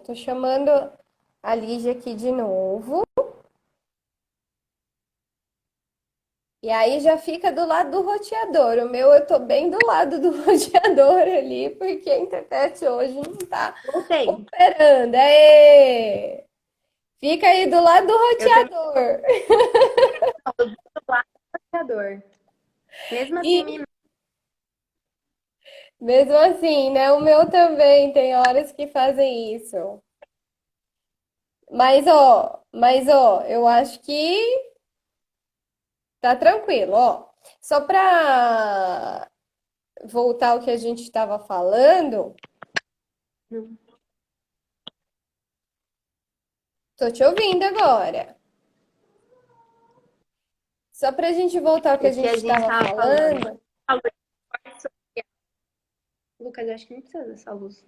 Tô chamando a Lígia aqui de novo. E aí já fica do lado do roteador. O meu eu tô bem do lado do roteador ali, porque a internet hoje não tá Voltei. operando. Aê! Fica aí do lado do Eu também roteador. estou do lado do computador. Mesmo assim, E mesmo assim, né? O meu também tem horas que fazem isso. Mas ó, eu acho que tá tranquilo, ó. Só pra voltar ao que a gente estava falando, tô te ouvindo agora. Só para a gente voltar ao que a o que gente a gente estava estava falando. falando. Lucas, eu acho que não precisa dessa luz.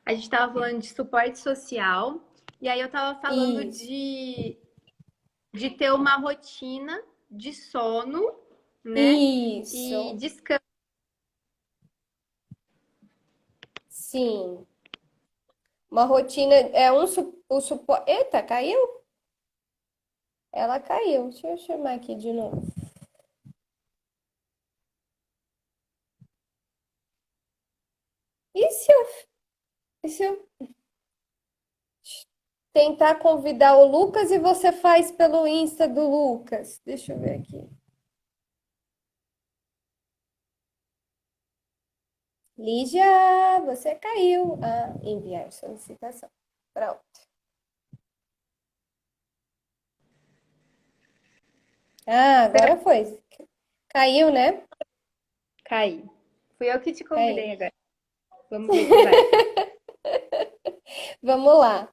A gente estava falando de suporte social, e aí eu estava falando Isso, de ter uma rotina de sono, né? E isso, descanso. sim. Uma rotina é o suporte. Eita, caiu? Ela caiu. Deixa eu chamar aqui de novo. E se eu tentar convidar o Lucas e você faz pelo Insta do Lucas? Deixa eu ver aqui. Lígia, você caiu. Ah, enviar solicitação. Pronto. Ah, agora foi. Caiu, né? Cair. Fui eu que te Caiu. convidei agora. Vamos ver se vai. Vamos lá.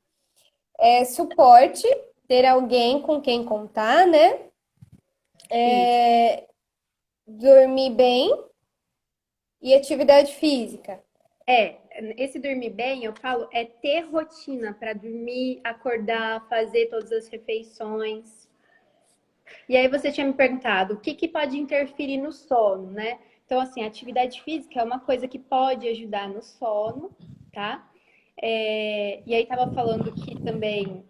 É suporte, ter alguém com quem contar, né? Isso. É, dormir bem e atividade física. É, esse dormir bem, eu falo, é ter rotina para dormir, acordar, fazer todas as refeições. E aí você tinha me perguntado o que, que pode interferir no sono, né? Então, assim, a atividade física é uma coisa que pode ajudar no sono, tá? E aí tava falando que também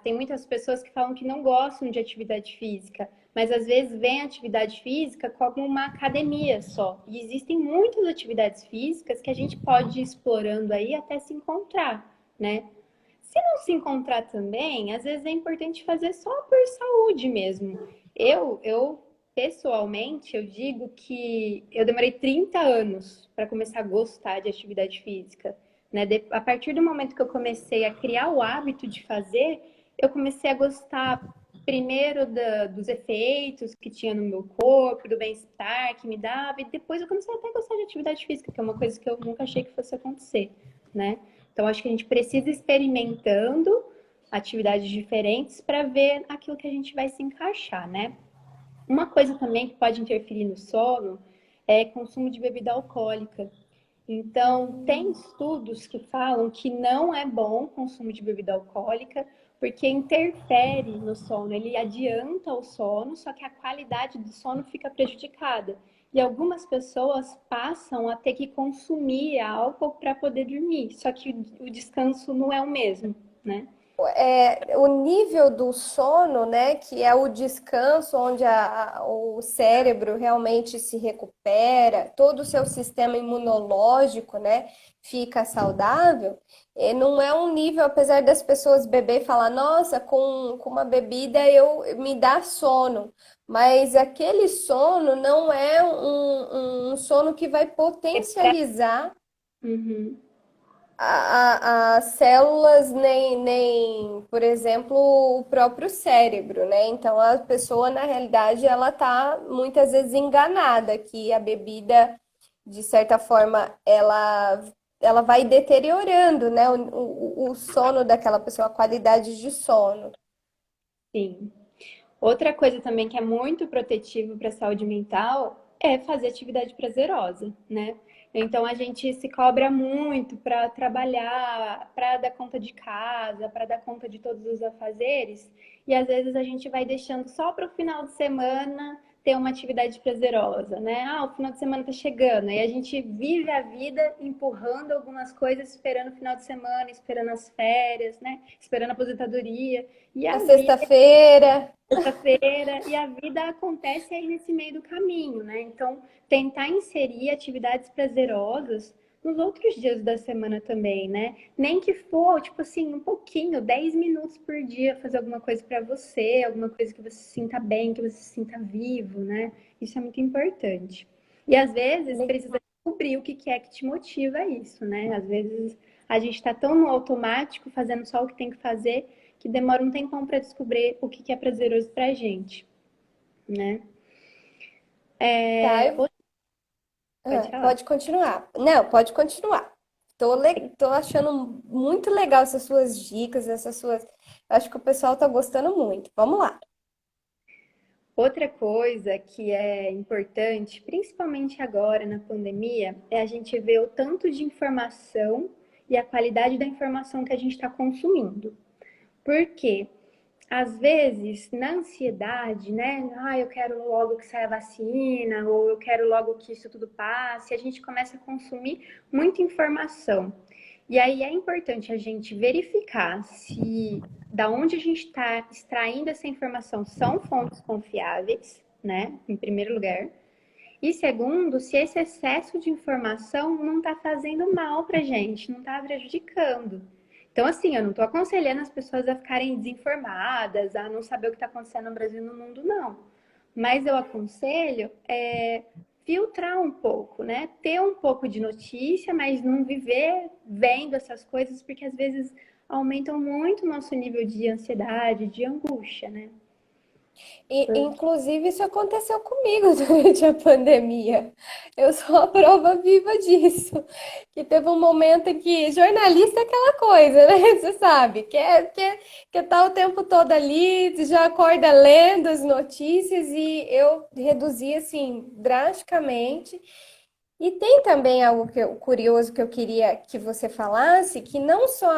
tem muitas pessoas que falam que não gostam de atividade física, mas às vezes vem a atividade física como uma academia só. E existem muitas atividades físicas que a gente pode ir explorando aí até se encontrar, né? Se não se encontrar também, às vezes é importante fazer só por saúde mesmo. Eu pessoalmente, eu digo que eu demorei 30 anos para começar a gostar de atividade física, né? A partir do momento que eu comecei a criar o hábito de fazer, eu comecei a gostar primeiro dos efeitos que tinha no meu corpo, do bem-estar que me dava, e depois eu comecei até a gostar de atividade física, que é uma coisa que eu nunca achei que fosse acontecer, né? Então, acho que a gente precisa ir experimentando atividades diferentes para ver aquilo que a gente vai se encaixar, né? Uma coisa também que pode interferir no sono é consumo de bebida alcoólica. Então, tem estudos que falam que não é bom o consumo de bebida alcoólica, porque interfere no sono, ele adianta o sono, só que a qualidade do sono fica prejudicada. E algumas pessoas passam a ter que consumir álcool para poder dormir, só que o descanso não é o mesmo, né? O nível do sono, né, que é o descanso onde o cérebro realmente se recupera, todo o seu sistema imunológico, né, fica saudável, não é um nível, apesar das pessoas beber e falar, nossa, com uma bebida eu me dá sono, mas aquele sono não é um sono que vai potencializar Uhum. as células nem, por exemplo, o próprio cérebro, né? Então a pessoa, na realidade, ela tá muitas vezes enganada que a bebida, de certa forma, ela vai deteriorando, né? O sono daquela pessoa, a qualidade de sono. Sim. Outra coisa também que é muito protetivo para a saúde mental é fazer atividade prazerosa, né? Então a gente se cobra muito para trabalhar, para dar conta de casa, para dar conta de todos os afazeres, e às vezes a gente vai deixando só para o final de semana ter uma atividade prazerosa, né? Ah, o final de semana tá chegando, e a gente vive a vida empurrando algumas coisas, esperando o final de semana, esperando as férias, né? Esperando a aposentadoria. E A a vida sexta-feira. sexta-feira, e a vida acontece aí nesse meio do caminho, né? Então, tentar inserir atividades prazerosas nos outros dias da semana também, né? Nem que for, tipo assim, um pouquinho, 10 minutos por dia, fazer alguma coisa para você, alguma coisa que você se sinta bem, que você se sinta vivo, né? Isso é muito importante. E às vezes precisa descobrir o que é que te motiva a isso, né? Às vezes a gente está tão no automático, fazendo só o que tem que fazer, que demora um tempão para descobrir o que é prazeroso pra gente, né? Tá, Pode falar. pode continuar. Não, pode continuar. Tô achando muito legal essas suas dicas, essas suas. Acho que o pessoal tá gostando muito. Vamos lá. Outra coisa que é importante, principalmente agora na pandemia, é a gente ver o tanto de informação e a qualidade da informação que a gente está consumindo. Por quê? Às vezes, na ansiedade, né? Ah, eu quero logo que saia a vacina, ou eu quero logo que isso tudo passe, a gente começa a consumir muita informação. E aí é importante a gente verificar se da onde a gente está extraindo essa informação são fontes confiáveis, né? Em primeiro lugar. E segundo, se esse excesso de informação não está fazendo mal para a gente, não está prejudicando. Então, assim, eu não estou aconselhando as pessoas a ficarem desinformadas, a não saber o que está acontecendo no Brasil e no mundo, não. Mas eu aconselho filtrar um pouco, né? Ter um pouco de notícia, mas não viver vendo essas coisas, porque às vezes aumentam muito o nosso nível de ansiedade, de angústia, né? E, inclusive, isso aconteceu comigo durante a pandemia. Eu sou a prova viva disso. Que teve um momento em que jornalista é aquela coisa, né? Você sabe, quer tá o tempo todo ali, já acorda lendo as notícias e eu reduzi assim drasticamente. E tem também algo curioso que eu queria que você falasse, que não só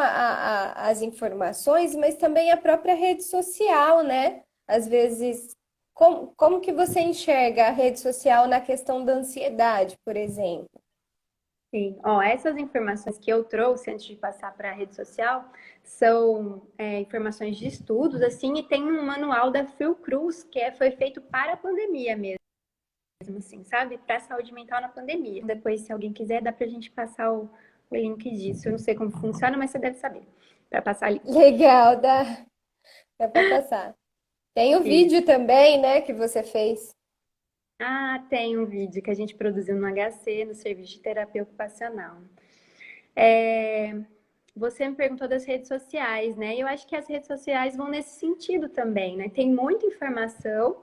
as informações, mas também a própria rede social, né? Às vezes, como que você enxerga a rede social na questão da ansiedade, por exemplo? Sim, ó, essas informações que eu trouxe antes de passar para a rede social são informações de estudos, assim, e tem um manual da Fiocruz foi feito para a pandemia mesmo, assim, sabe? Para a saúde mental na pandemia. Depois, se alguém quiser, dá para a gente passar o link disso. Eu não sei como funciona, mas você deve saber. Para passar link. Legal, dá para passar. Tem o Isso. vídeo também, né, que você fez. Ah, tem um vídeo que a gente produziu no HC, no Serviço de Terapia Ocupacional. É, Você me perguntou das redes sociais, né? E eu acho que as redes sociais vão nesse sentido também, né? Tem muita informação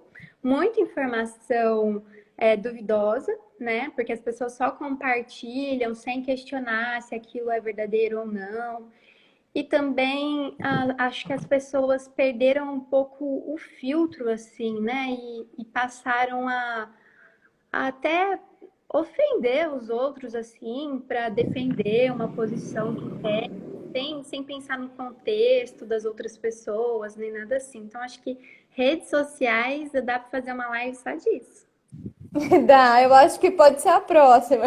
duvidosa, né? Porque as pessoas só compartilham sem questionar se aquilo é verdadeiro ou não. E também acho que as pessoas perderam um pouco o filtro, assim, né? E passaram a até ofender os outros, assim, para defender uma posição que tem, sem pensar no contexto das outras pessoas, nem nada assim. Então, acho que redes sociais dá para fazer uma live só disso. Dá, eu acho que pode ser a próxima.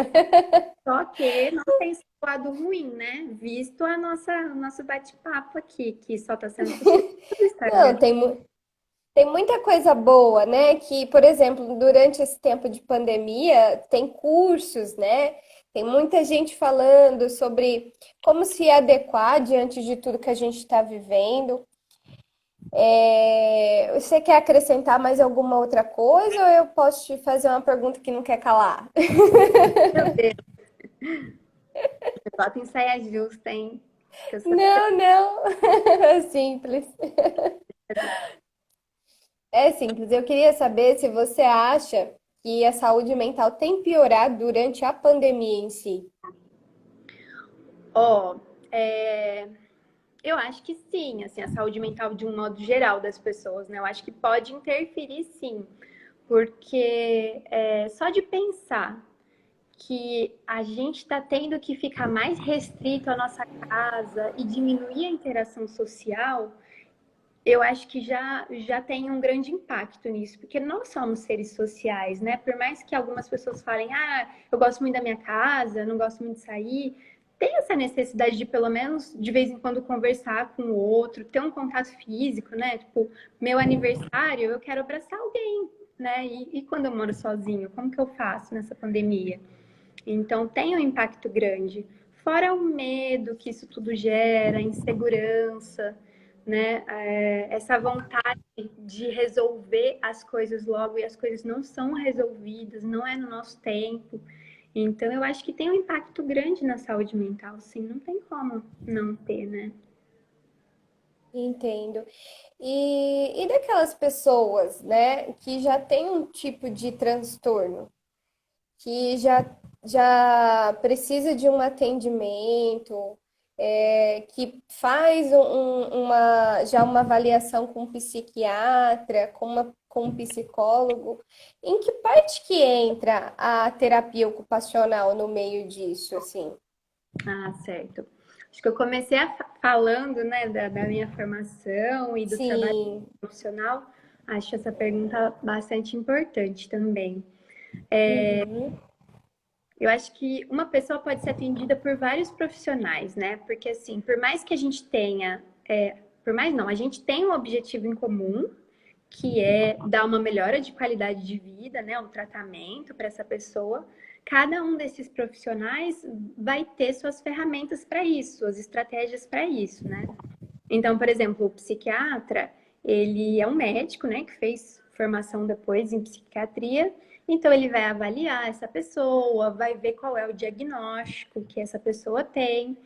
Só que não tem esse lado ruim, né? Visto o nosso bate-papo aqui, que só está sendo possível no Não, Instagram. tem muita coisa boa, né? Que, por exemplo, durante esse tempo de pandemia, tem cursos, né? Tem muita gente falando sobre como se adequar diante de tudo que a gente está vivendo. Você quer acrescentar mais alguma outra coisa ou eu posso te fazer uma pergunta que não quer calar? Meu Deus, bota em saia justa, hein? Que eu sou Não, não. É simples. É simples. Eu queria saber se você acha que a saúde mental tem piorado durante a pandemia em si. Ó, é, eu acho que sim, assim, a saúde mental de um modo geral das pessoas, né? Eu acho que pode interferir sim, porque só de pensar que a gente está tendo que ficar mais restrito à nossa casa e diminuir a interação social, Eu acho que já tem um grande impacto nisso, porque nós somos seres sociais, né? Por mais que algumas pessoas falem, ah, eu gosto muito da minha casa, não gosto muito de sair, tem essa necessidade de, pelo menos, de vez em quando, conversar com o outro, ter um contato físico, né? Tipo, meu aniversário, eu quero abraçar alguém, né? E quando eu moro sozinho, como que eu faço nessa pandemia? Então, tem um impacto grande. Fora o medo que isso tudo gera, a insegurança, né? Essa vontade de resolver as coisas logo e as coisas não são resolvidas, não é no nosso tempo. Então, eu acho que tem um impacto grande na saúde mental, sim, não tem como não ter, né? Entendo. E daquelas pessoas, né, que já têm um tipo de transtorno, que já precisa de um atendimento, que faz já uma avaliação com um psiquiatra, com um psicólogo. Em que parte que entra a terapia ocupacional no meio disso, assim? Ah, certo. Acho que eu comecei falando, né, da minha formação e do trabalho Sim. profissional. Acho essa pergunta bastante importante também. Uhum. Eu acho que uma pessoa pode ser atendida por vários profissionais, né? Porque assim, por mais que a gente tenha, por mais não, a gente tem um objetivo em comum, que é dar uma melhora de qualidade de vida, né? Um tratamento para essa pessoa. Cada um desses profissionais vai ter suas ferramentas para isso, suas estratégias para isso, né? Então, por exemplo, o psiquiatra, ele é um médico, né, que fez formação depois em psiquiatria, então ele vai avaliar essa pessoa, vai ver qual é o diagnóstico que essa pessoa tem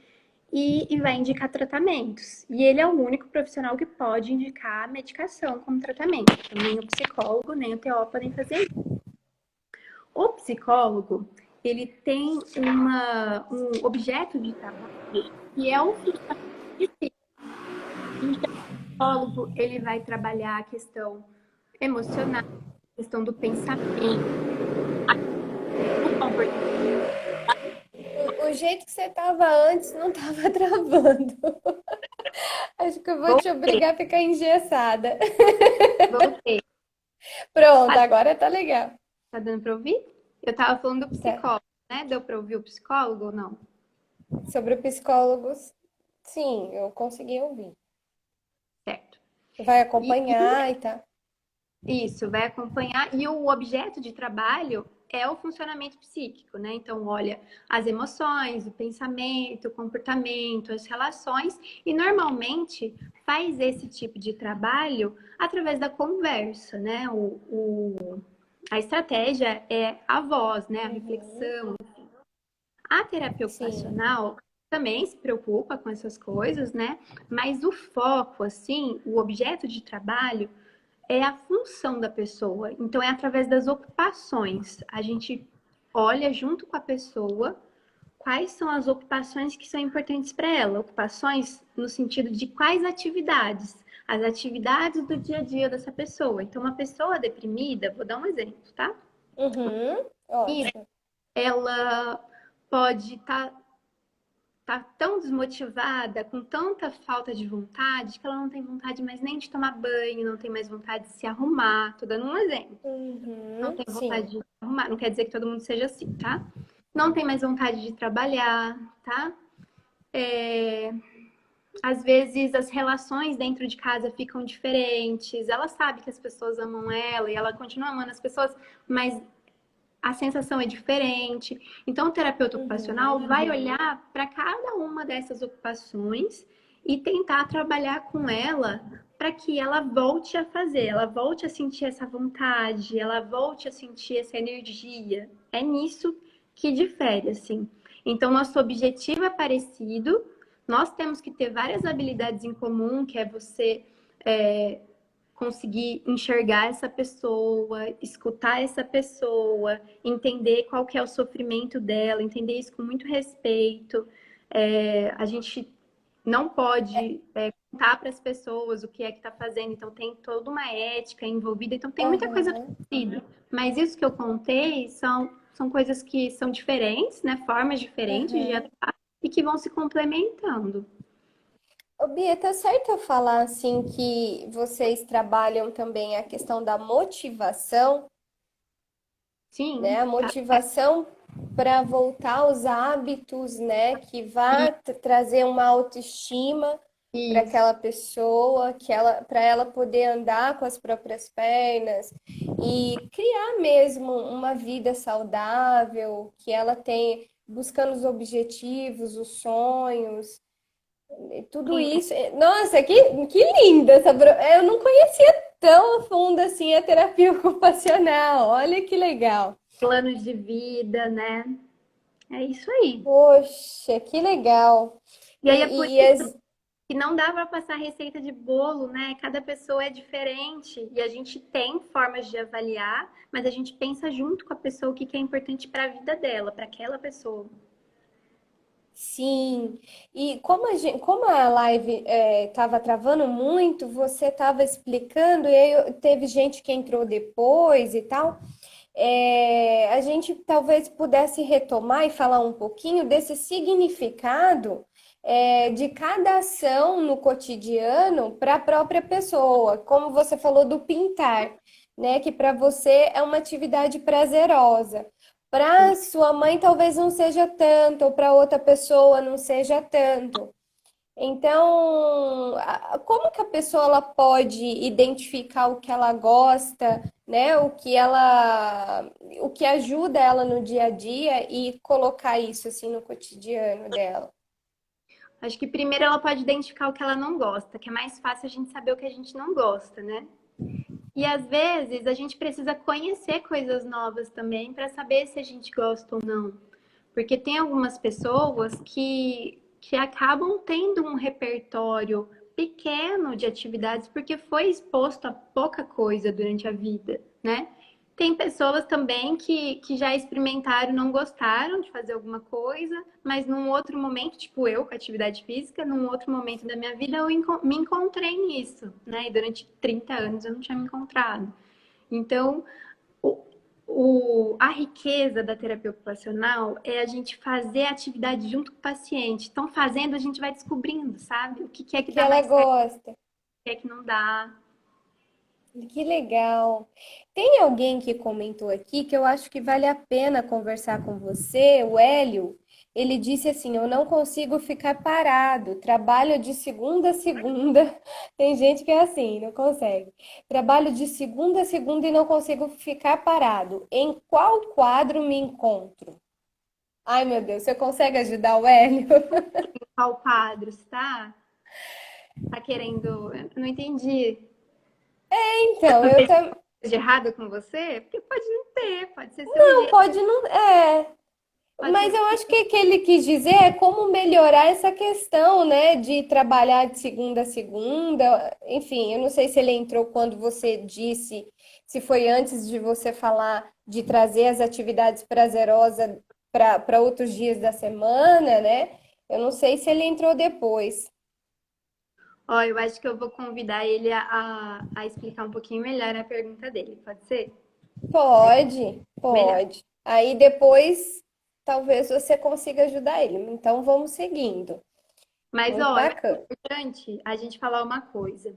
e vai indicar tratamentos. E ele é o único profissional que pode indicar medicação como tratamento. Então, nem o psicólogo, nem o TO podem fazer isso. O psicólogo, ele tem um objeto de trabalho que é o funcionamento de si. Então, psicólogo, ele vai trabalhar a questão emocional, a questão do pensamento, o comportamento. O jeito que você estava antes não estava travando. Acho que eu vou te Voltei, obrigar a ficar engessada. voltei. Pronto, Ah, agora tá legal. tá dando para ouvir? Eu tava falando do Tá. psicólogo, né? Deu para ouvir o psicólogo ou não? Sobre psicólogos, sim, eu consegui ouvir. Certo. Vai E acompanhar e tá. isso, vai acompanhar. E o objeto de trabalho é o funcionamento psíquico, né? Então, olha as emoções, o pensamento, o comportamento, as relações, e normalmente faz esse tipo de trabalho através da conversa, né? A estratégia é a voz, né? A Uhum, reflexão. A terapia sim. ocupacional também se preocupa com essas coisas, né? Mas o foco, assim, o objeto de trabalho é a função da pessoa. Então, é através das ocupações. A gente olha junto com a pessoa quais são as ocupações que são importantes para ela. Ocupações no sentido de quais atividades. As atividades do dia a dia dessa pessoa. Então, uma pessoa deprimida, vou dar um exemplo, tá? Uhum, E ótimo. ela pode tá tão desmotivada, com tanta falta de vontade, que ela não tem vontade mais nem de tomar banho, não tem mais vontade de se arrumar. Tô dando um exemplo. Não Uhum, tem vontade sim. de se arrumar, não quer dizer que todo mundo seja assim, tá? Não tem mais vontade de trabalhar, tá? É, às vezes as relações dentro de casa ficam diferentes. Ela sabe que as pessoas amam ela e ela continua amando as pessoas, mas a sensação é diferente. Então, o terapeuta ocupacional Uhum, vai olhar para cada uma dessas ocupações e tentar trabalhar com ela para que ela volte a fazer, ela volte a sentir essa vontade, ela volte a sentir essa energia. É nisso que difere, assim. Então, nosso objetivo é parecido, nós temos que ter várias habilidades em comum, que é você é, conseguir enxergar essa pessoa, escutar essa pessoa, entender qual que é o sofrimento dela, entender isso com muito respeito. A gente não pode contar para as pessoas o que é que está fazendo, então tem toda uma ética envolvida, então tem muita coisa aham. parecida. Mas isso que eu contei são coisas que são diferentes, né? Formas diferentes de Aham. atuar e que vão se complementando. Ô, Bia, tá certo eu falar assim que vocês trabalham também a questão da motivação, né? Sim, A motivação para voltar aos hábitos, né? Que vá trazer uma autoestima para isso. aquela pessoa, para ela poder andar com as próprias pernas e criar mesmo uma vida saudável, que ela tem buscando os objetivos, os sonhos. Tudo Sim, isso. Nossa, que linda essa. Eu não conhecia tão a fundo assim a terapia ocupacional. Olha que legal. planos de vida, né? É isso aí. Poxa, que legal. E aí é por E isso que não dá para passar receita de bolo, né? Cada pessoa é diferente e a gente tem formas de avaliar, mas a gente pensa junto com a pessoa o que que é importante para a vida dela, para aquela pessoa. sim. E como a live estava travando muito, você estava explicando, e aí teve gente que entrou depois e tal. A gente talvez pudesse retomar e falar um pouquinho desse significado de cada ação no cotidiano para a própria pessoa, como você falou do pintar, né? Que para você é uma atividade prazerosa. Para sua mãe talvez não seja tanto, ou para outra pessoa não seja tanto. Então, como que a pessoa ela pode identificar o que ela gosta, né? O que ajuda ela no dia a dia e colocar isso assim no cotidiano dela? Acho que primeiro ela pode identificar o que ela não gosta, que é mais fácil a gente saber o que a gente não gosta, né? E às vezes a gente precisa conhecer coisas novas também para saber se a gente gosta ou não. Porque tem algumas pessoas que acabam tendo um repertório pequeno de atividades porque foi exposto a pouca coisa durante a vida, né? Tem pessoas também que já experimentaram, não gostaram de fazer alguma coisa, mas num outro momento, tipo eu com atividade física, num outro momento da minha vida eu me encontrei nisso, né? E durante 30 anos eu não tinha me encontrado. Então, o, a riqueza da terapia ocupacional é a gente fazer a atividade junto com o paciente. Então, fazendo, a gente vai descobrindo, sabe? O que que é que Que dá ela mais certo, o gosta. que é que não dá. Que legal. Tem alguém que comentou aqui que eu acho que vale a pena conversar com você, o Hélio. Ele disse assim: Eu não consigo ficar parado, trabalho de segunda a segunda. Tem gente que é assim, não consegue. Trabalho de segunda a segunda e não consigo ficar parado. Em qual quadro me encontro? Ai, meu Deus, você consegue ajudar o Hélio? Qual quadro, tá? Tá querendo. Eu não entendi. Então, eu também. De errado com você? Porque pode não ter, pode ser seu Não, jeito, pode não. pode Mas ser. eu acho que o que ele quis dizer é como melhorar essa questão, né, de trabalhar de segunda a segunda. Enfim, eu não sei se ele entrou quando você disse, se foi antes de você falar de trazer as atividades prazerosas para outros dias da semana, né? Eu não sei se ele entrou depois. Ó, eu acho que eu vou convidar ele a explicar um pouquinho melhor a pergunta dele, pode ser? Pode, Melhor. pode. Aí depois talvez você consiga ajudar ele. Então vamos seguindo. Mas, Muito ó, eu acho bacana. importante a gente falar uma coisa.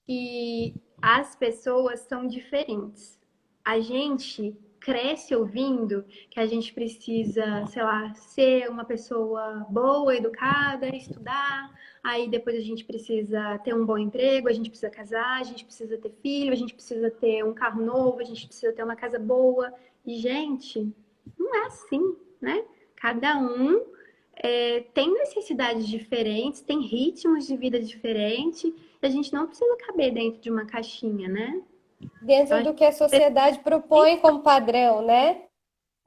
Que as pessoas são diferentes. A gente cresce ouvindo que a gente precisa, sei lá, ser uma pessoa boa, educada, estudar, aí depois a gente precisa ter um bom emprego, a gente precisa casar, a gente precisa ter filho, a gente precisa ter um carro novo, a gente precisa ter uma casa boa. E, gente, não é assim, né? Cada um tem necessidades diferentes, tem ritmos de vida diferentes, e a gente não precisa caber dentro de uma caixinha, né? Eu Dentro acho do que a sociedade que propõe como padrão, né?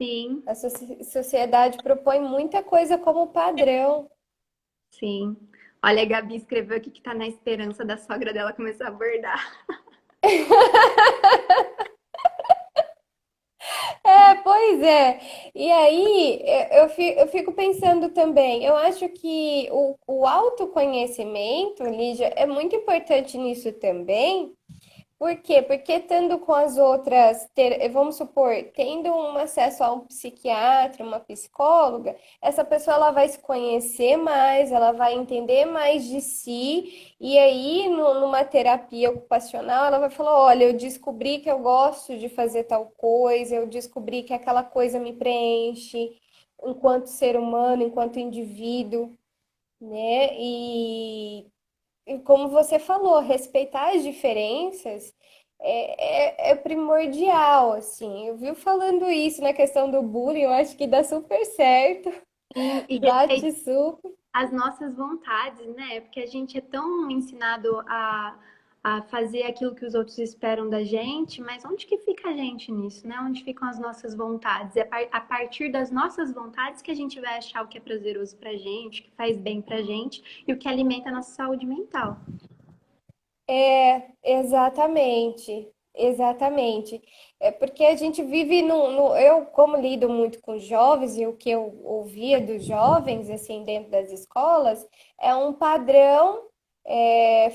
sim, A sociedade propõe muita coisa como padrão. sim. Olha, a Gabi escreveu aqui que tá na esperança da sogra dela começar a bordar. Pois é. E aí, eu fico pensando também, eu acho que o autoconhecimento, Lígia, é muito importante nisso também, Por quê? Porque tendo com as outras, vamos supor, tendo um acesso a um psiquiatra, uma psicóloga, essa pessoa ela vai se conhecer mais, ela vai entender mais de si, e aí numa terapia ocupacional, ela vai falar: olha, eu descobri que eu gosto de fazer tal coisa, eu descobri que aquela coisa me preenche enquanto ser humano, enquanto indivíduo, né? E como você falou, respeitar as diferenças é primordial, assim. Eu vi falando isso na questão do bullying, eu acho que dá super certo, E bate super. as nossas vontades, né? Porque a gente é tão ensinado a fazer aquilo que os outros esperam da gente, mas onde que fica a gente nisso, né? Onde ficam as nossas vontades? É a partir das nossas vontades que a gente vai achar o que é prazeroso pra gente, o que faz bem pra gente e o que alimenta a nossa saúde mental. Exatamente, exatamente. É porque a gente vive eu, como lido muito com jovens, e o que eu ouvia dos jovens, assim, dentro das escolas, é um padrão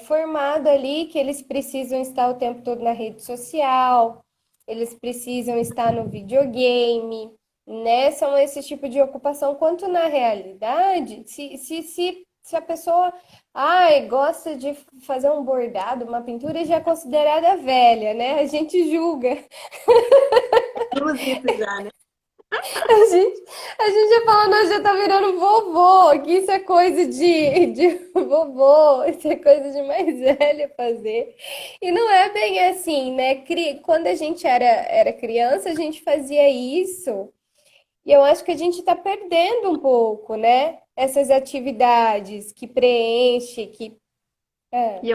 formado ali que eles precisam estar o tempo todo na rede social, eles precisam estar no videogame, né? São esse tipo de ocupação, quanto na realidade, se a pessoa gosta de fazer um bordado, uma pintura já é considerada velha, né? A gente julga. Temos isso já, né? A gente, a gente já fala, nós já tá virando vovô, que isso é coisa de vovô, isso é coisa de mais velho fazer. E não é bem assim, né? Quando a gente era criança, a gente fazia isso. E eu acho que a gente está perdendo um pouco, né? Essas atividades que preenche, que. É, E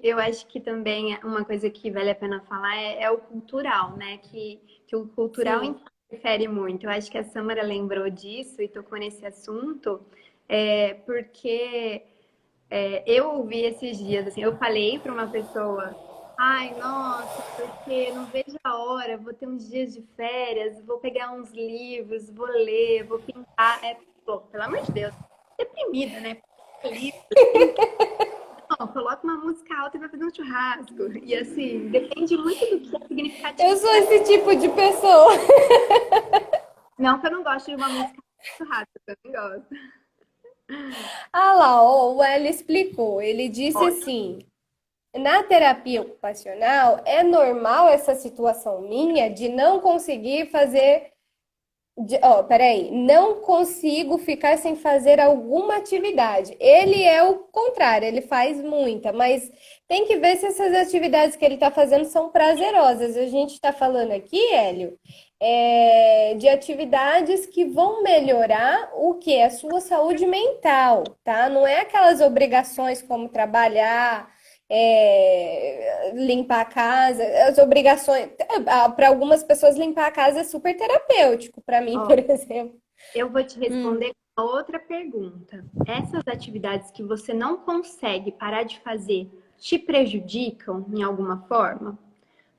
eu acho que também uma coisa que vale a pena falar é o cultural, né? Que o cultural sim. interfere muito. Eu acho que a Samara lembrou disso e tocou nesse assunto, porque eu ouvi esses dias, assim, eu falei para uma pessoa, ai, nossa, porque não vejo a hora, vou ter uns dias de férias, vou pegar uns livros, vou ler, vou pintar. Pô, pelo amor de Deus, deprimida, né? Livro, não, coloca uma música alta e vai fazer um churrasco. E assim, depende muito do que é Eu significativo sou para. esse tipo de pessoa. Não que eu não gosto de uma música de churrasco, eu também gosto. Ah lá, ó, o Hélio explicou. Ele disse Ótimo. assim: na terapia ocupacional, é normal essa situação minha de não conseguir fazer. Peraí, não consigo ficar sem fazer alguma atividade. Ele é o contrário, ele faz muita, mas tem que ver se essas atividades que ele está fazendo são prazerosas. A gente está falando aqui, Hélio, de atividades que vão melhorar o que? A sua saúde mental, tá? Não é aquelas obrigações como trabalhar, limpar a casa, as obrigações. Para algumas pessoas, limpar a casa é super terapêutico, para mim, Ó, por exemplo. eu vou te Hum. responder com outra pergunta. Essas atividades que você não consegue parar de fazer te prejudicam em alguma forma?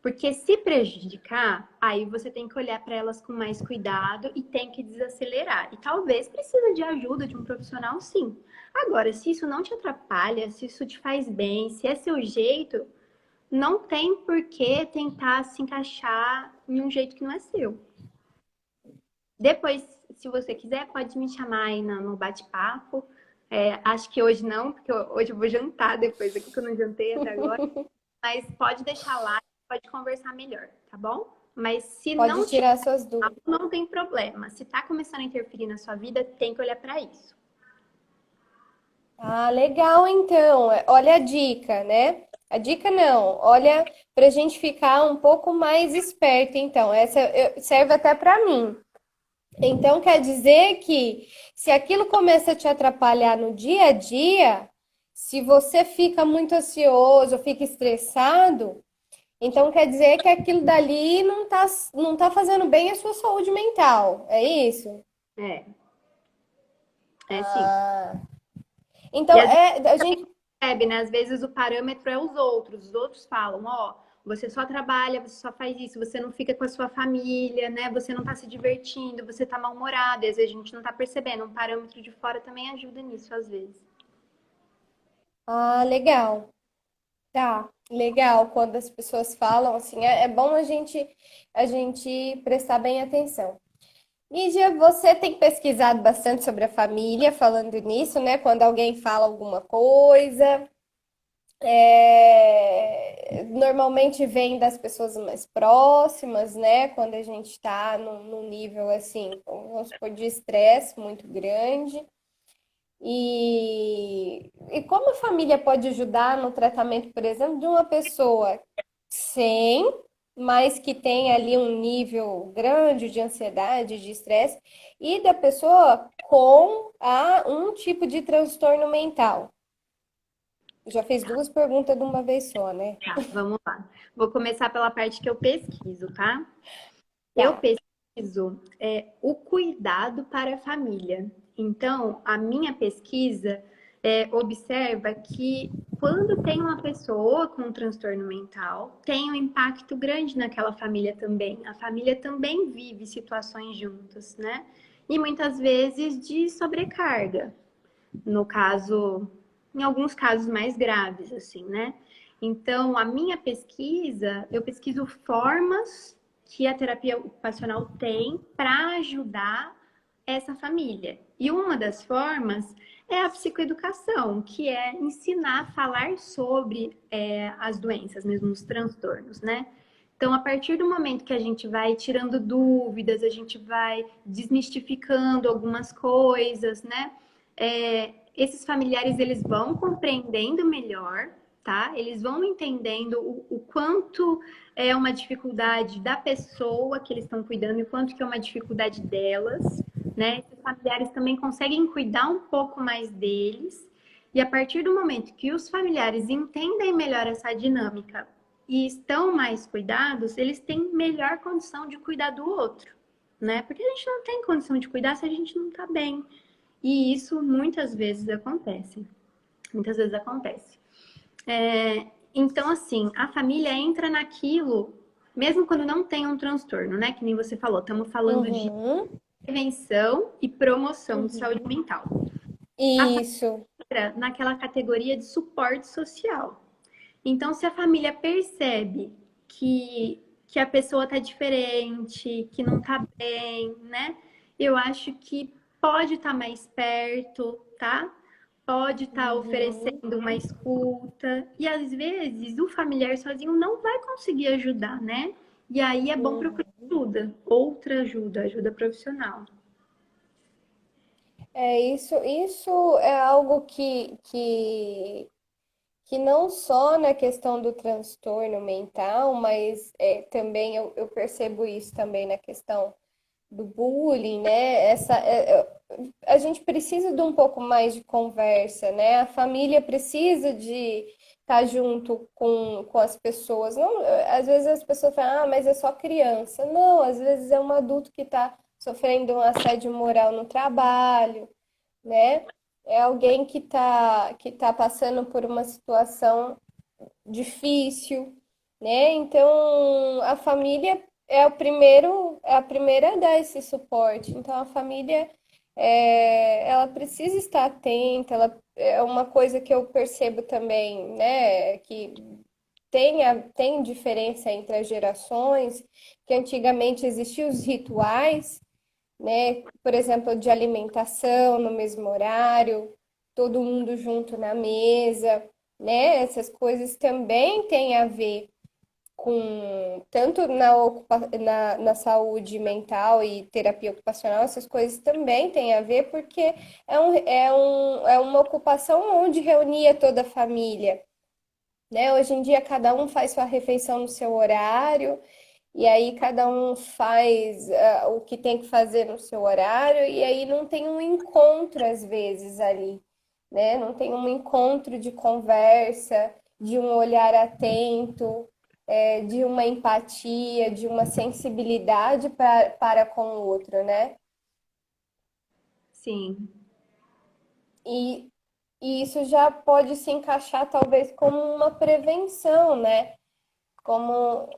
Porque se prejudicar, aí você tem que olhar para elas com mais cuidado e tem que desacelerar. E talvez precisa de ajuda de um profissional, sim. Agora, se isso não te atrapalha, se isso te faz bem, se é seu jeito, não tem por que tentar se encaixar em um jeito que não é seu. Depois, se você quiser, pode me chamar aí no bate-papo. Acho que hoje não, porque hoje eu vou jantar depois aqui que eu não jantei até agora. Mas pode deixar lá, pode conversar melhor, tá bom? Mas se Pode não te tirar suas dúvidas. não tem problema. Se tá começando a interferir na sua vida, tem que olhar para isso. Ah, legal, então. Olha a dica, né? A dica não, olha, para a gente ficar um pouco mais esperto, então. Essa serve até para mim. Então, quer dizer que se aquilo começa a te atrapalhar no dia a dia, se você fica muito ansioso, fica estressado, então quer dizer que aquilo dali não tá fazendo bem à sua saúde mental. É isso? É, é sim. Ah, E então às vezes a gente. percebe, né? Às vezes o parâmetro é os outros. Os outros falam, ó, você só trabalha, você só faz isso, você não fica com a sua família, né? Você não tá se divertindo, você tá mal-humorado. E às vezes a gente não tá percebendo. Um parâmetro de fora também ajuda nisso, às vezes. Ah, legal. Tá. Legal, quando as pessoas falam assim, é bom a gente prestar bem atenção. Lígia, você tem pesquisado bastante sobre a família, falando nisso, né? Quando alguém fala alguma coisa, normalmente vem das pessoas mais próximas, né? Quando a gente está num nível assim, vamos supor, de estresse muito grande. E como a família pode ajudar no tratamento, por exemplo, de uma pessoa sem, mas que tem ali um nível grande de ansiedade, de estresse, e da pessoa com um tipo de transtorno mental? Já fez duas perguntas de uma vez só, né? Tá, vamos lá. Vou começar pela parte que eu pesquiso, tá? Eu Tá. pesquiso o cuidado para a família. Então, a minha pesquisa observa que quando tem uma pessoa com um transtorno mental, tem um impacto grande naquela família também. A família também vive situações juntas, né? E muitas vezes de sobrecarga. No caso, em alguns casos mais graves, assim, né? Então, a minha pesquisa, eu pesquiso formas que a terapia ocupacional tem para ajudar essa família. E uma das formas é a psicoeducação, que é ensinar a falar sobre as doenças, mesmo os transtornos, né? Então, a partir do momento que a gente vai tirando dúvidas, a gente vai desmistificando algumas coisas, né? Esses familiares eles vão compreendendo melhor, tá? Eles vão entendendo o quanto é uma dificuldade da pessoa que eles estão cuidando e o quanto que é uma dificuldade delas, né? Esses familiares também conseguem cuidar um pouco mais deles. E a partir do momento que os familiares entendem melhor essa dinâmica e estão mais cuidados, eles têm melhor condição de cuidar do outro, né? Porque a gente não tem condição de cuidar se a gente não tá bem. E isso muitas vezes acontece. Muitas vezes acontece. Então, assim, a família entra naquilo, mesmo quando não tem um transtorno, né? Que nem você falou, estamos falando de Uhum, prevenção e promoção de saúde uhum. mental. A família Isso. entra naquela categoria de suporte social. Então, se a família percebe que a pessoa tá diferente, que não tá bem, né? Eu acho que pode estar mais perto, tá? Pode estar Uhum, oferecendo uma escuta. E às vezes o familiar sozinho não vai conseguir ajudar, né? E aí é bom procurar uhum. ajuda, outra ajuda, ajuda profissional. Isso é algo que não só na questão do transtorno mental, mas também eu percebo isso também na questão do bullying, né? A gente precisa de um pouco mais de conversa, né? A família precisa de estar junto com as pessoas. Não, às vezes as pessoas falam, mas é só criança. Não, às vezes é um adulto que está sofrendo um assédio moral no trabalho, né? É alguém que tá passando por uma situação difícil, né? Então, a família é a primeira a dar esse suporte. Então, a família, ela precisa estar atenta, ela é uma coisa que eu percebo também, né? Que tem diferença entre as gerações, que antigamente existiam os rituais, né? Por exemplo, de alimentação no mesmo horário, todo mundo junto na mesa, né? Essas coisas também têm a ver com tanto na saúde mental e terapia ocupacional, essas coisas também têm a ver porque é uma ocupação onde reunia toda a família, né? Hoje em dia cada um faz sua refeição no seu horário, e aí cada um faz o que tem que fazer no seu horário, e aí não tem um encontro às vezes ali, né? Não tem um encontro de conversa, de um olhar atento, de uma empatia, de uma sensibilidade para com o outro, né? Sim, E, e isso já pode se encaixar talvez como uma prevenção, né? Como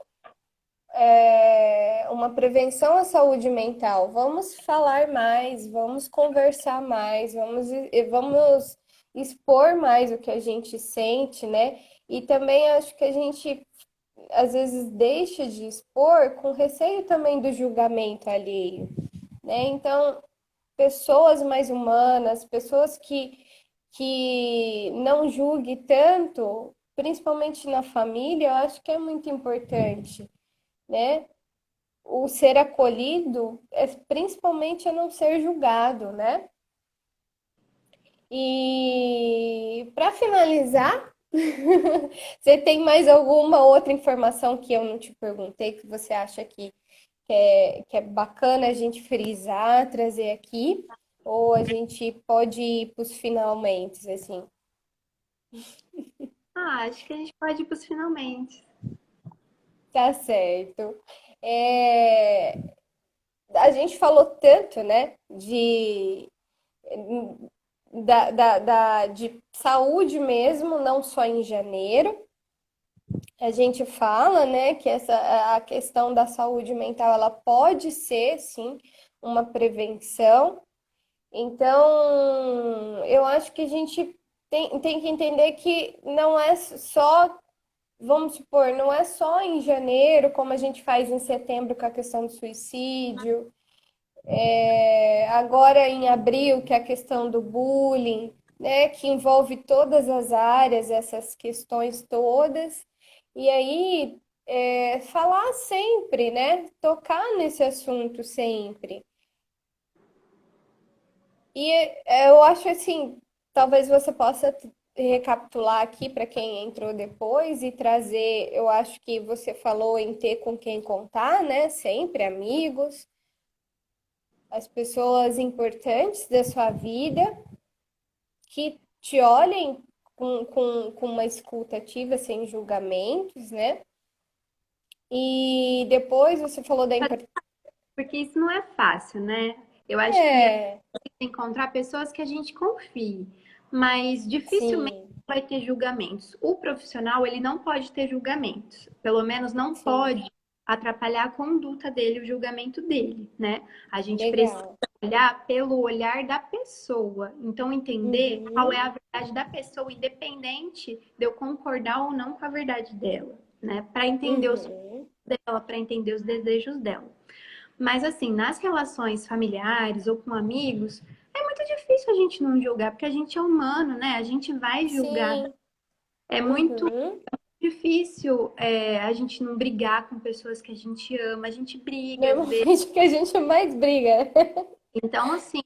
uma prevenção à saúde mental. Vamos falar mais, vamos conversar mais, vamos expor mais o que a gente sente, né? E também acho que a gente às vezes deixa de expor com receio também do julgamento alheio, né? Então, pessoas mais humanas, pessoas que não julgue tanto, principalmente na família, eu acho que é muito importante, né? O ser acolhido é principalmente a não ser julgado, né? E para finalizar, você tem mais alguma outra informação que eu não te perguntei que você acha que é bacana a gente frisar, trazer aqui? Ou a gente pode ir para os finalmente, assim? Ah, acho que a gente pode ir para os finalmente. Tá certo. É, a gente falou tanto, né, de saúde mesmo, não só em janeiro. A gente fala, né, que a questão da saúde mental, ela pode ser, sim, uma prevenção. Então, eu acho que a gente tem que entender que não é só, vamos supor, não é só em janeiro, como a gente faz em setembro com a questão do suicídio, agora em abril, que é a questão do bullying, né, que envolve todas as áreas, essas questões todas. E aí, falar sempre, né, tocar nesse assunto sempre. E eu acho assim, talvez você possa recapitular aqui para quem entrou depois e trazer, eu acho que você falou em ter com quem contar, né? Sempre amigos, as pessoas importantes da sua vida que te olhem com uma escuta ativa, sem julgamentos, né? E depois você falou da importância. Porque isso não é fácil, né? Eu acho que É, encontrar pessoas que a gente confie, mas dificilmente sim, vai ter julgamentos. O profissional, ele não pode ter julgamentos, pelo menos não sim, pode atrapalhar a conduta dele, o julgamento dele, né? A gente precisa legal. olhar pelo olhar da pessoa, então entender qual é Uhum, a verdade da pessoa, independente de eu concordar ou não com a verdade dela, né? Para entender os uhum. dela, para entender os desejos dela. Mas assim, nas relações familiares ou com amigos, é muito difícil a gente não julgar, porque a gente é humano, né? A gente vai julgar. Sim, É muito uhum. difícil a gente não brigar com pessoas que a gente ama. A gente briga às vezes. Normalmente que a gente mais briga. Então, assim,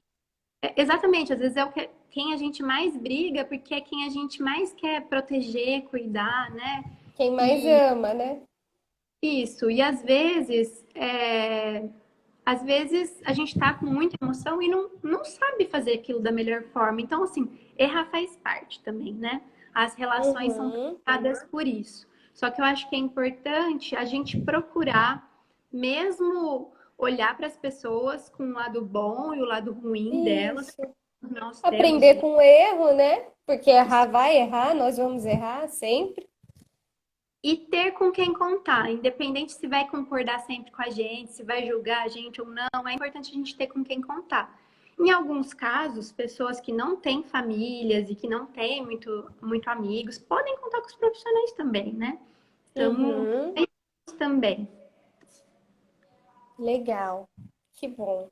exatamente, às vezes é quem a gente mais briga, porque é quem a gente mais quer proteger, cuidar, né? Quem mais E ama, né? isso, e às vezes a gente tá com muita emoção e não sabe fazer aquilo da melhor forma. Então, assim, errar faz parte também, né? As relações são Uhum. marcadas por isso. Só que eu acho que é importante a gente procurar, mesmo olhar para as pessoas com o lado bom e o lado ruim delas. Isso. Nós temos Aprender com o erro, né? Porque errar vai errar, nós vamos errar sempre. e ter com quem contar, independente se vai concordar sempre com a gente, se vai julgar a gente ou não, é importante a gente ter com quem contar. Em alguns casos, pessoas que não têm famílias e que não têm muito amigos, podem contar com os profissionais também, né? Estamos Uhum. também. Legal. Que bom.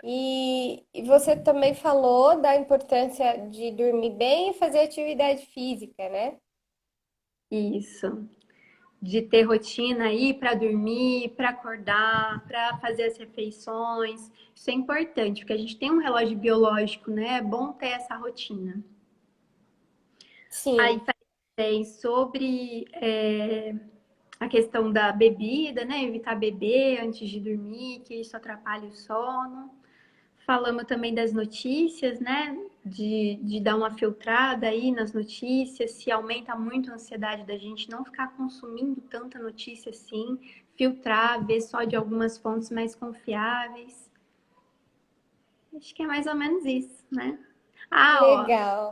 E você também falou da importância de dormir bem e fazer atividade física, né? Isso. De ter rotina aí para dormir, para acordar, para fazer as refeições. Isso é importante, porque a gente tem um relógio biológico, né? É bom ter essa rotina. Aí Sim. falei sobre a questão da bebida, né? Evitar beber antes de dormir, que isso atrapalha o sono. Falamos também das notícias, né? De dar uma filtrada aí nas notícias, se aumenta muito a ansiedade da gente, não ficar consumindo tanta notícia assim, filtrar, ver só de algumas fontes mais confiáveis. Acho que é mais ou menos isso, né? Ah, ó, Legal.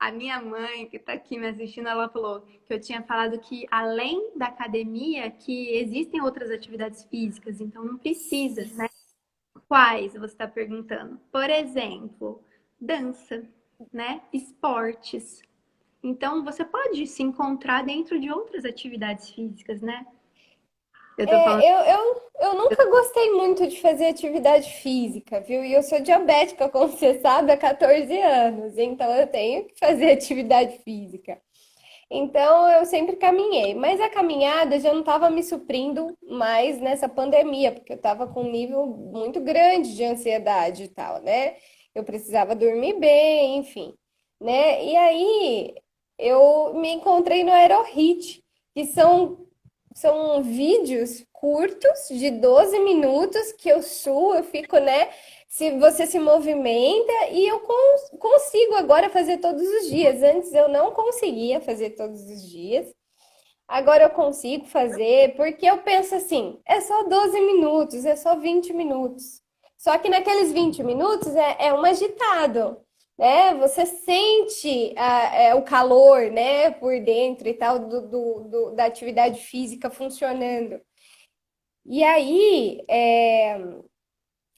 a minha mãe, que está aqui me assistindo, ela falou que eu tinha falado que além da academia, que existem outras atividades físicas, então não precisa, né? Quais, você está perguntando? Por exemplo, dança, né? Esportes. Então, você pode se encontrar dentro de outras atividades físicas, né? Eu tô falando. Eu nunca gostei muito de fazer atividade física, viu? E eu sou diabética, como você sabe, há 14 anos, então eu tenho que fazer atividade física. Então eu sempre caminhei, mas a caminhada já não estava me suprindo mais nessa pandemia, porque eu estava com um nível muito grande de ansiedade e tal, né? Eu precisava dormir bem, enfim, né? E aí eu me encontrei no Aerohit, que são vídeos curtos de 12 minutos que eu suo, eu fico, né? Se você se movimenta e eu consigo agora fazer todos os dias. Antes eu não conseguia fazer todos os dias. Agora eu consigo fazer, porque eu penso assim, é só 12 minutos, é só 20 minutos. Só que naqueles 20 minutos é um agitado, né? Você sente o calor, né, por dentro e tal, da atividade física funcionando. E aí,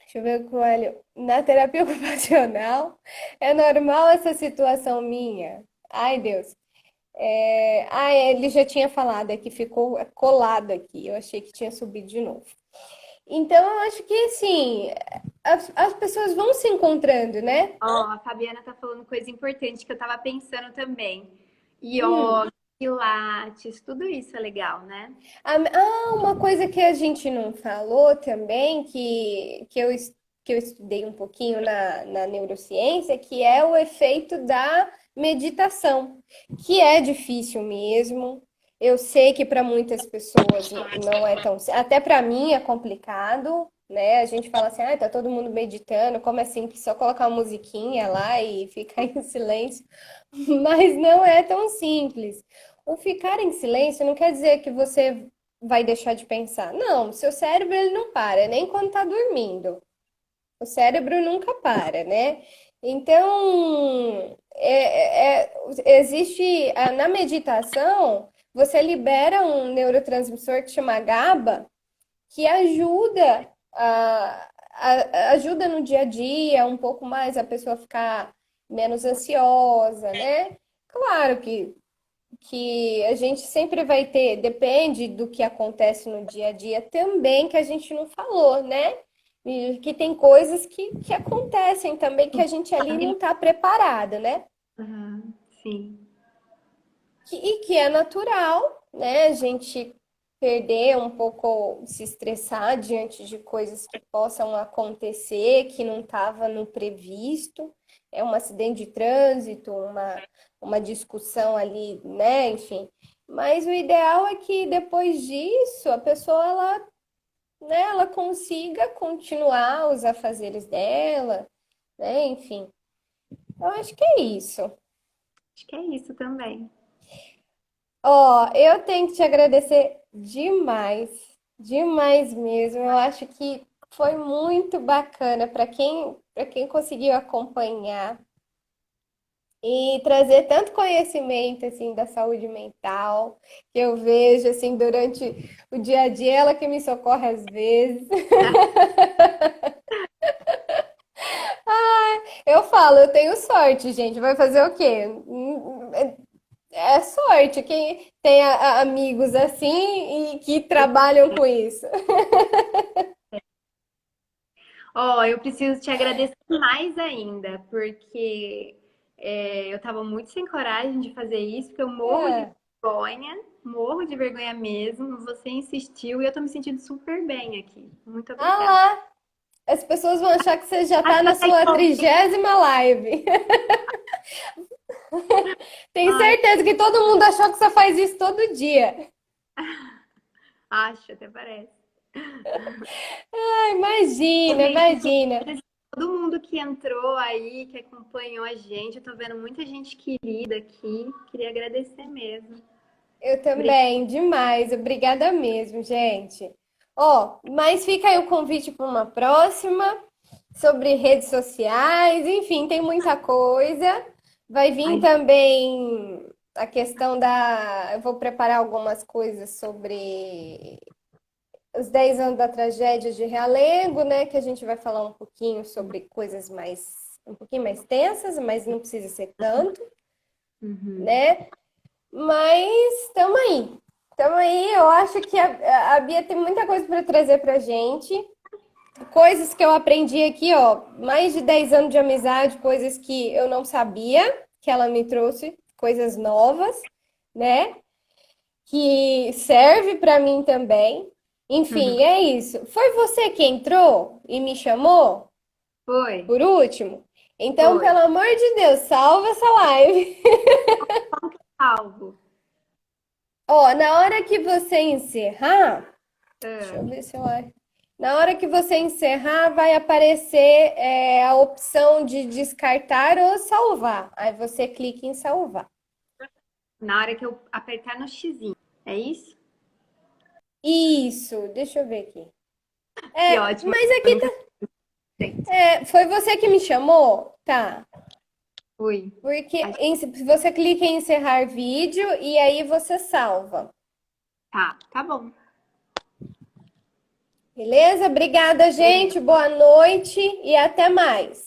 deixa eu ver com ele, na terapia ocupacional, é normal essa situação minha? Ai, Deus. Ele já tinha falado, é que ficou colado aqui. Eu achei que tinha subido de novo. Então, eu acho que, assim, as pessoas vão se encontrando, né? Ó, a Fabiana tá falando coisa importante que eu tava pensando também. Hum. Yoga, pilates, tudo isso é legal, né? Uma coisa que a gente não falou também, que eu estudei um pouquinho na neurociência, que é o efeito da meditação, que é difícil mesmo. Eu sei que para muitas pessoas não é tão. Até para mim é complicado, né? A gente fala assim, tá todo mundo meditando, como assim? Que só colocar uma musiquinha lá e ficar em silêncio. Mas não é tão simples. O ficar em silêncio não quer dizer que você vai deixar de pensar. Não, seu cérebro ele não para, nem quando está dormindo. O cérebro nunca para, né? Então, existe na meditação, você libera um neurotransmissor que chama GABA, que ajuda no dia a dia um pouco mais a pessoa ficar menos ansiosa, né? Claro que a gente sempre vai ter, depende do que acontece no dia a dia também, que a gente não falou, né? E que tem coisas que acontecem também que a gente ali não está preparado, né? Aham, sim. E que é natural, né? A gente perder um pouco, se estressar diante de coisas que possam acontecer, que não estava no previsto. É um acidente de trânsito, uma discussão ali, né? Enfim. Mas o ideal é que depois disso a pessoa ela consiga continuar os afazeres dela, né? Enfim. Eu acho que é isso. Acho que é isso também. Ó, eu tenho que te agradecer demais, demais mesmo. Eu acho que foi muito bacana para quem conseguiu acompanhar e trazer tanto conhecimento assim da saúde mental, que eu vejo assim durante o dia a dia, ela que me socorre às vezes. Eu falo, eu tenho sorte, gente. Vai fazer o quê? É sorte quem tem amigos assim e que trabalham com isso. Ó, eu preciso te agradecer mais ainda, porque eu tava muito sem coragem de fazer isso, porque eu É. morro de vergonha mesmo. Você insistiu e eu tô me sentindo super bem aqui. Muito Ah obrigada. lá, as pessoas vão achar que você já Acho está que na eu sua trigésima live. Tenho Ai, certeza que todo mundo achou que você faz isso todo dia. acho, até parece. Ah, imagina, imagina. Todo mundo que entrou aí, que acompanhou a gente, eu tô vendo muita gente querida aqui. Queria agradecer mesmo. Eu Obrigada. também, demais. Obrigada mesmo, gente. Ó, mas fica aí o convite para uma próxima sobre redes sociais, enfim, tem muita coisa. Vai vir Ai, também a questão da. Eu vou preparar algumas coisas sobre os 10 anos da tragédia de Realengo, né? Que a gente vai falar um pouquinho sobre coisas um pouquinho mais tensas, mas não precisa ser tanto. Uhum. né? Mas estamos aí. Estamos aí. Eu acho que a Bia tem muita coisa para trazer para gente. Coisas que eu aprendi aqui, ó. Mais de 10 anos de amizade, coisas que eu não sabia, que ela me trouxe, coisas novas, né? Que serve para mim também. Uhum. Enfim, é isso. Foi você que entrou e me chamou Foi, por último? Então, foi. pelo amor de Deus, salva essa live. Salvo. Ó, na hora que você encerrar, deixa Ah, eu ver se eu acho. Na hora que você encerrar, vai aparecer a opção de descartar ou salvar. Aí você clica em salvar. na hora que eu apertar no xizinho. É isso? Isso, deixa eu ver aqui. Que ótimo. Mas Eu aqui nunca tá. sei. Foi você que me chamou? Tá. Fui. Porque Acho- você clica em encerrar vídeo e aí você salva. tá bom. Beleza? Obrigada, gente. Beleza. Boa noite e até mais.